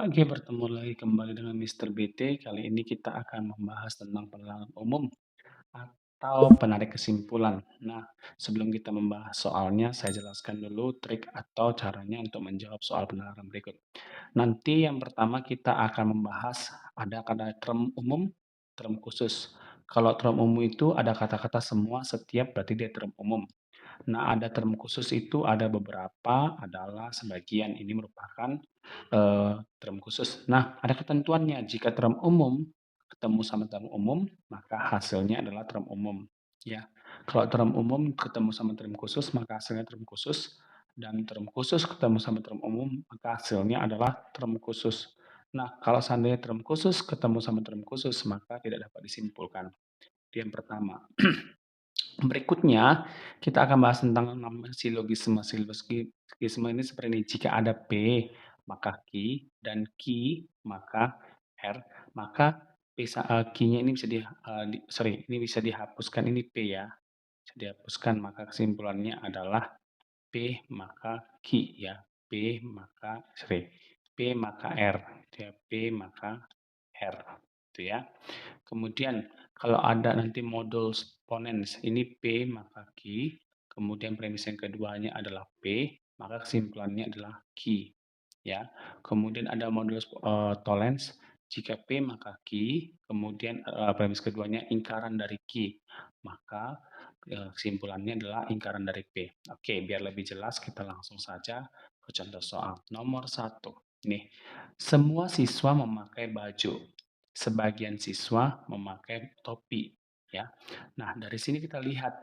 Oke, bertemu lagi kembali dengan Mister BT. Kali ini kita akan membahas tentang penilaian umum atau penarik kesimpulan. Nah, sebelum kita membahas soalnya, saya jelaskan dulu trik atau caranya untuk menjawab soal penalaran berikut. Nanti yang pertama kita akan membahas ada kata term umum, term khusus. Kalau term umum itu ada kata-kata semua, setiap berarti dia term umum. Nah, ada term khusus itu ada beberapa, adalah, sebagian. Ini merupakan term khusus. Nah, ada ketentuannya. Jika term umum ketemu sama term umum, maka hasilnya adalah term umum. Ya, kalau term umum ketemu sama term khusus, maka hasilnya term khusus. Dan term khusus ketemu sama term umum, maka hasilnya adalah term khusus. Nah, kalau seandainya term khusus ketemu sama term khusus, maka tidak dapat disimpulkan. Itu yang pertama. Berikutnya, kita akan bahas tentang silogisme. Silogisme ini seperti ini, jika ada P, maka Q, dan Q, maka R, maka Q-nya ini bisa ini bisa dihapuskan, ini P ya, bisa dihapuskan, maka kesimpulannya adalah P maka Q ya, P maka R, ya, P maka R, itu ya. Kemudian kalau ada nanti modul ponens, ini P maka Q, kemudian premis yang keduanya adalah P, maka kesimpulannya adalah Q. Ya. Kemudian ada modulus tolens, jika P maka Q, kemudian premis keduanya ingkaran dari Q, maka kesimpulannya adalah ingkaran dari P. Oke, biar lebih jelas kita langsung saja ke contoh soal. Nomor 1. Nih, semua siswa memakai baju. Sebagian siswa memakai topi, ya. Nah, dari sini kita lihat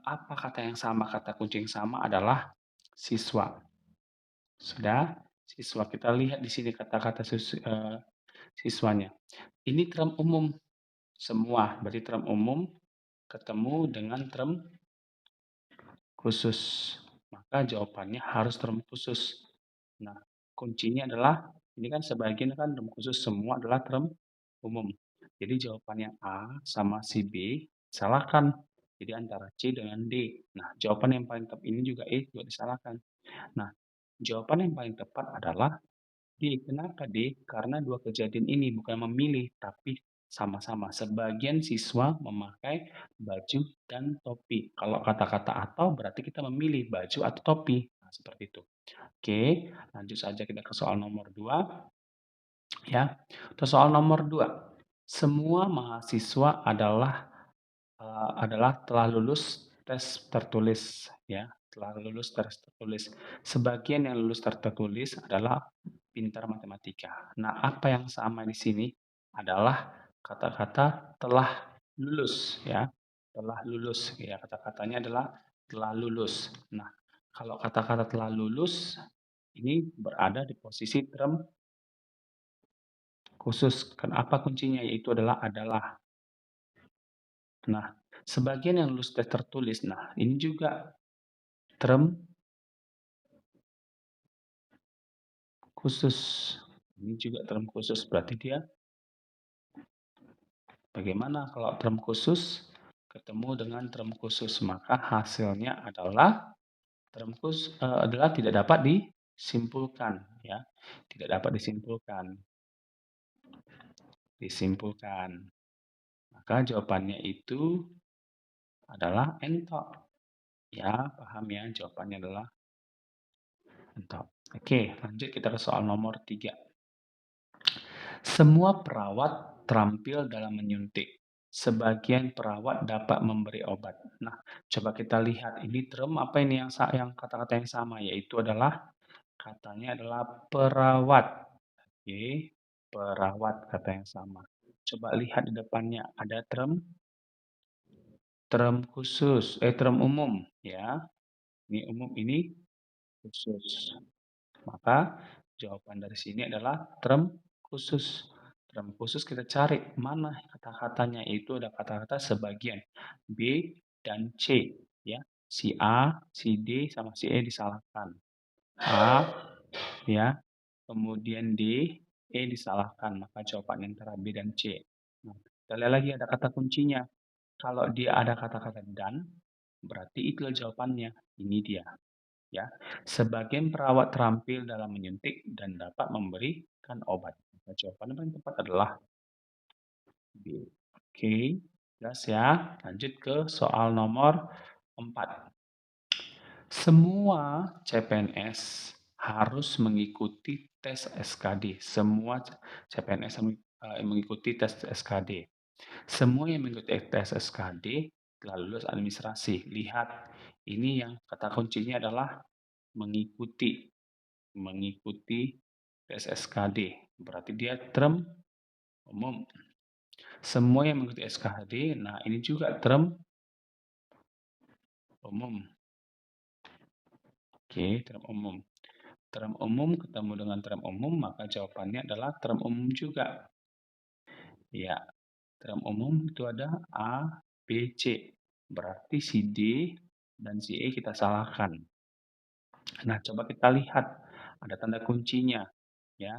apa kata yang sama, kata kunci yang sama adalah siswa. Sudah, siswa. Kita lihat di sini kata-kata siswanya. Ini term umum semua, berarti term umum ketemu dengan term khusus. Maka jawabannya harus term khusus. Nah, kuncinya adalah ini kan sebagian kan term khusus, semua adalah term umum. Jadi jawabannya A sama si B salahkan. Jadi antara C dengan D. Nah, jawaban yang paling tepat ini juga E juga disalahkan. Nah, jawaban yang paling tepat adalah D. Kenapa D? Karena dua kejadian ini bukan memilih, tapi sama-sama. Sebagian siswa memakai baju dan topi. Kalau kata-kata atau berarti kita memilih baju atau topi. Nah, seperti itu. Oke, lanjut saja kita ke soal nomor 2. Ya, untuk soal nomor 2. Semua mahasiswa adalah telah lulus tes tertulis, ya, telah lulus tes tertulis. Sebagian yang lulus tes tertulis adalah pintar matematika. Nah, apa yang sama di sini adalah kata-kata telah lulus, ya, telah lulus, ya, kata-katanya adalah telah lulus. Nah, kalau kata-kata telah lulus ini berada di posisi term khusus. Kenapa kuncinya? Yaitu adalah. Nah, sebagian yang lulus tes tertulis. Nah, ini juga term khusus. Ini juga term khusus. Berarti dia bagaimana kalau term khusus ketemu dengan term khusus? Maka hasilnya adalah adalah tidak dapat disimpulkan, ya. Tidak dapat disimpulkan. Maka jawabannya itu adalah entok. Ya, paham ya, jawabannya adalah entok. Oke, lanjut kita ke soal nomor 3. Semua perawat terampil dalam menyuntik. Sebagian perawat dapat memberi obat. Nah, coba kita lihat ini term apa ini yang kata-kata yang sama, yaitu adalah katanya adalah perawat. Oke, perawat kata yang sama. Coba lihat di depannya ada term umum, ya. Ini umum, ini khusus. Maka jawaban dari sini adalah term khusus. Term khusus kita cari mana kata-katanya, itu ada kata-kata sebagian B dan C, ya. Si A, si D sama si E disalahkan. A, ya, kemudian D, E disalahkan, maka jawabannya antara B dan C. Nah, kita lihat lagi ada kata kuncinya. Kalau dia ada kata-kata dan, berarti itulah jawabannya. Ini dia. Ya, sebagian perawat terampil dalam menyuntik dan dapat memberikan obat. Maka jawaban yang paling tepat adalah B. Oke, jelas ya. Lanjut ke soal nomor 4. Semua CPNS harus mengikuti tes SKD. Semua CPNS mengikuti tes SKD. Semua yang mengikuti tes SKD telah lulus administrasi. Lihat, ini yang kata kuncinya adalah mengikuti. Mengikuti tes SKD. Berarti dia term umum. Semua yang mengikuti SKD, nah ini juga term umum. Oke, term umum. Term umum ketemu dengan term umum, maka jawabannya adalah term umum juga. Ya, term umum itu ada A, B, C. Berarti si D dan si E kita salahkan. Nah, coba kita lihat. Ada tanda kuncinya. Ya,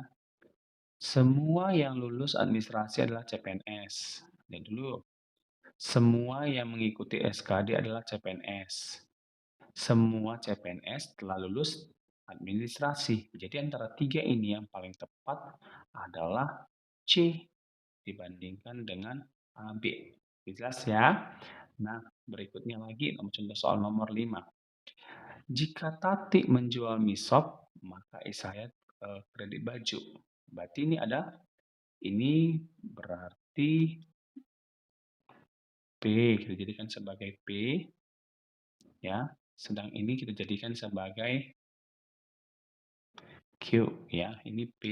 semua yang lulus administrasi adalah CPNS. Lihat dulu. Semua yang mengikuti SKD adalah CPNS. Semua CPNS telah lulus administrasi. Jadi antara tiga ini yang paling tepat adalah C dibandingkan dengan A, B. Jelas ya? Nah, berikutnya lagi contoh soal nomor 5. Jika Tati menjual mie sop, maka Isayat kredit baju. Berarti ini berarti P, kita jadikan sebagai P, ya. Sedang ini kita jadikan sebagai Q, ya. Ini P,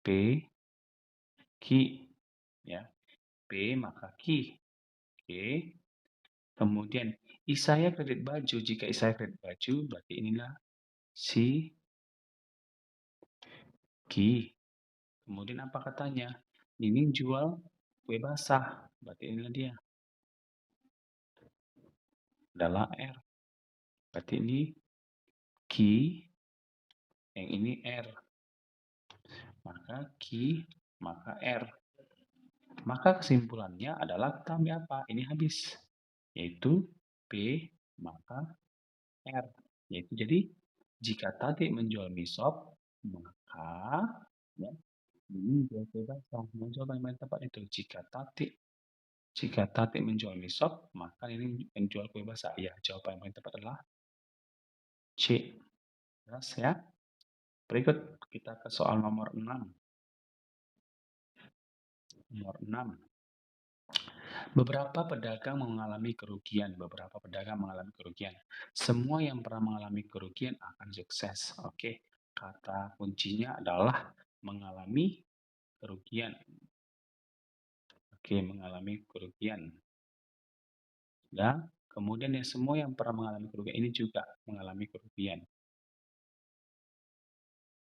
Q, ya. P maka Q. Oke. Kemudian Isaya kredit baju. Jika Isaya kredit baju, berarti inilah si Q. Kemudian apa katanya? Ini jual kue basah. Berarti inilah dia. Adalah R. Berarti ini Q, yang ini R. Maka Q, maka R. Maka kesimpulannya adalah kami apa? Ini habis. Yaitu P, maka R. Yaitu jadi, jika tadi menjual mie sop, maka ya, ini jual kue basah. Nah, jawaban yang paling tepat itu jika tati menjual mie sop, maka ini menjual kue basah. Ya, jawaban yang paling tepat adalah C. Jelas ya? Berikut kita ke soal nomor 6. Nomor 6. Beberapa pedagang mengalami kerugian. Beberapa pedagang mengalami kerugian. Semua yang pernah mengalami kerugian akan sukses. Oke, kata kuncinya adalah mengalami kerugian. Oke, mengalami kerugian. Ya, kemudian ya semua yang pernah mengalami kerugian ini juga mengalami kerugian.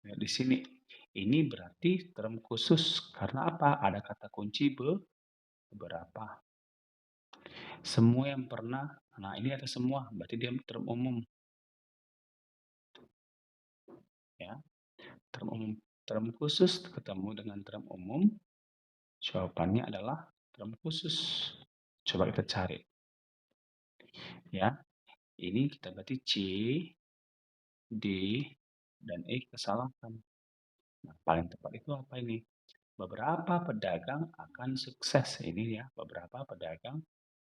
Lihat di sini. Ini berarti term khusus. Karena apa? Ada kata kunci beberapa. Semua yang pernah, nah ini ada semua, berarti dia term umum. Ya, term umum. Term khusus ketemu dengan term umum, jawabannya adalah term khusus. Coba kita cari. Ya, ini kita berarti C, D, dan E kita salahkan. Nah, paling tepat itu apa ini? Beberapa pedagang akan sukses. Ini ya, beberapa pedagang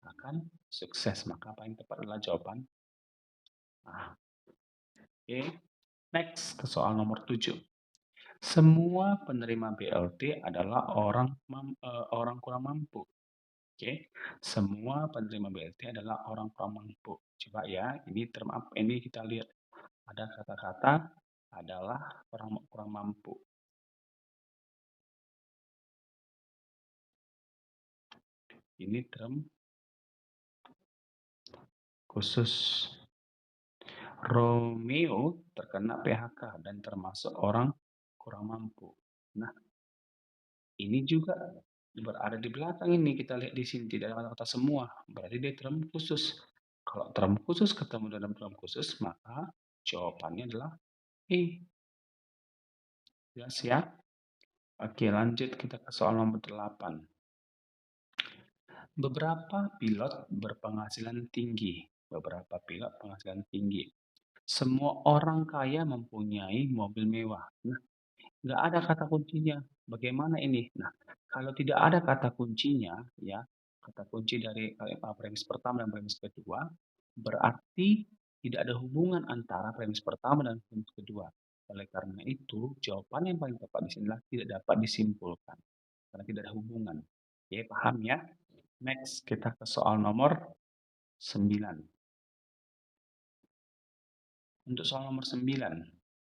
akan sukses. Maka paling tepat adalah jawaban A. Oke, next ke soal nomor 7. Semua penerima BLT adalah orang kurang mampu. Oke, semua penerima BLT adalah orang kurang mampu. Coba ya, ini term apa? Ini kita lihat ada kata-kata adalah kurang mampu. Ini term khusus. Romeo terkena PHK dan termasuk orang kurang mampu. Nah, ini juga berada di belakang ini. Kita lihat di sini tidak ada kata-kata semua. Berarti dia term khusus. Kalau term khusus ketemu dalam term khusus, maka jawabannya adalah E. Jelas ya? Oke, lanjut kita ke soal nomor 8. Beberapa pilot berpenghasilan tinggi. beberapa pilot penghasilan tinggi. Semua orang kaya mempunyai mobil mewah. Nah, nggak ada kata kuncinya. Bagaimana ini? Nah, kalau tidak ada kata kuncinya, ya, kata kunci dari premis pertama dan premis kedua, berarti tidak ada hubungan antara premis pertama dan premis kedua. Oleh karena itu, jawaban yang paling tepat di sini adalah tidak dapat disimpulkan karena tidak ada hubungan. Oke, paham ya? Next, kita ke soal nomor 9. Untuk soal nomor 9,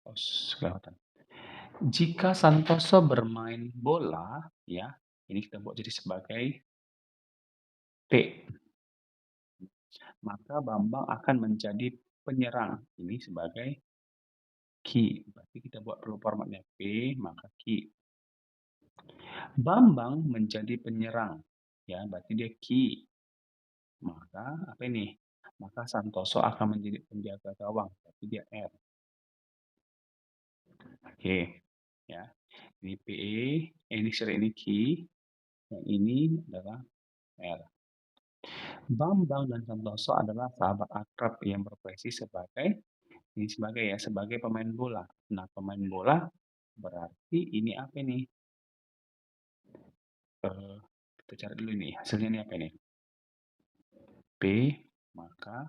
oh, kelewatan. Jika Santoso bermain bola, ya, ini kita buat jadi sebagai P, maka Bambang akan menjadi penyerang. Ini sebagai Q. Berarti kita buat perlu formatnya P, maka Q. Bambang menjadi penyerang. Ya, berarti dia Q. Maka apa ini? Maka Santoso akan menjadi penjaga gawang. Berarti dia R. Oke. Ya. Ini P, ini Q. Yang ini adalah R. Bambang dan Santoso adalah sahabat akrab yang berprofesi sebagai pemain bola. Nah, pemain bola berarti ini apa nih? Kita cari dulu nih, hasilnya ini apa nih? P maka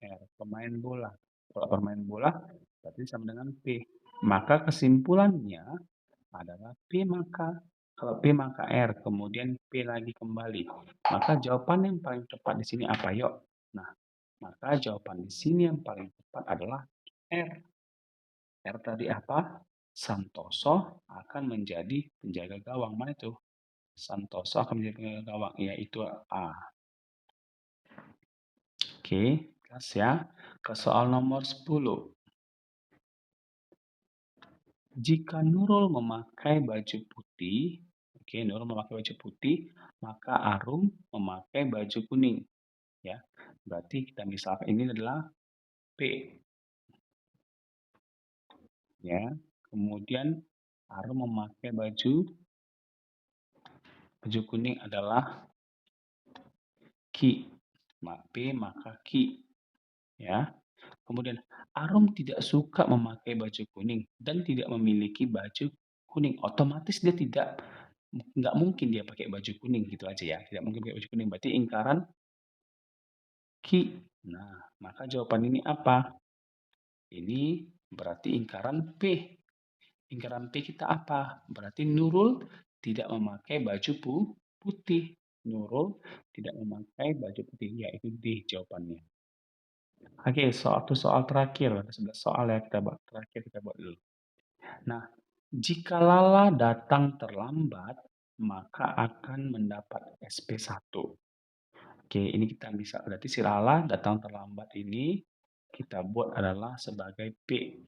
R, pemain bola. Kalau pemain bola berarti sama dengan P. Maka kesimpulannya adalah P maka. Kalau P maka R, kemudian P lagi kembali. Maka jawaban yang paling tepat di sini apa? Yuk. Nah, maka jawaban di sini yang paling tepat adalah R. R tadi apa? Santoso akan menjadi penjaga gawang. Mana itu? Santoso akan menjadi penjaga gawang. Yaitu A. Oke, gas ya. Ke soal nomor 10. Jika Nurul memakai baju putih, oke, Nurul memakai baju putih, maka Arum memakai baju kuning. Ya, berarti kita misalkan ini adalah P. Ya, kemudian Arum memakai baju kuning adalah Q. P maka Q. Ya, kemudian Arum tidak suka memakai baju kuning dan tidak memiliki baju kuning. Otomatis dia nggak mungkin dia pakai baju kuning gitu aja ya. Tidak mungkin pakai baju kuning. Berarti ingkaran Q. Nah, maka jawaban ini apa? Ini berarti ingkaran P. Ingkaran P kita apa? Berarti Nurul tidak memakai baju putih. Nurul tidak memakai baju putih. Yaitu D jawabannya. Oke, soal terakhir. Ada 11 soal ya kita buat. Terakhir kita buat dulu. Nah, jika Lala datang terlambat, maka akan mendapat SP1. Oke, ini kita bisa, berarti si Lala datang terlambat ini kita buat adalah sebagai P.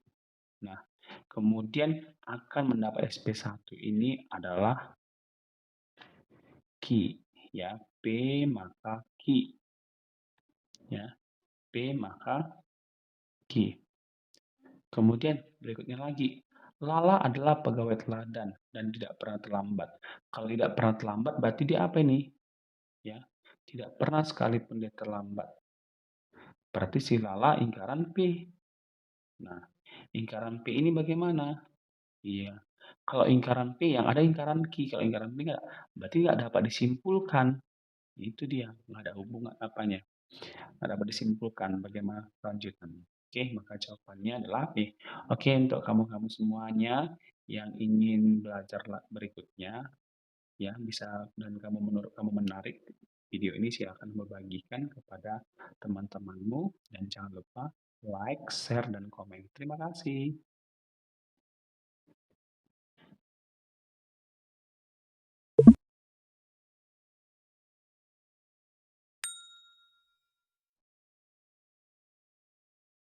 Nah, kemudian akan mendapat SP1 ini adalah Q. Ya, P maka Q. Ya, P maka Q. Kemudian berikutnya lagi, Lala adalah pegawai teladan dan tidak pernah terlambat. Kalau tidak pernah terlambat berarti dia apa ini? Ya, tidak pernah sekalipun dia terlambat. Berarti si Lala ingkaran P. Nah, ingkaran P ini bagaimana? Iya, kalau ingkaran P yang ada ingkaran Q. Kalau ingkaran P nggak, berarti nggak dapat disimpulkan. Itu dia, nggak ada hubungan apanya. Nggak dapat disimpulkan bagaimana kelanjutan. Oke, maka jawabannya adalah B. Oke, untuk kamu-kamu semuanya yang ingin belajar berikutnya, ya bisa dan menurut kamu menarik video ini, silakan membagikan kepada teman-temanmu dan jangan lupa like, share, dan komen. Terima kasih.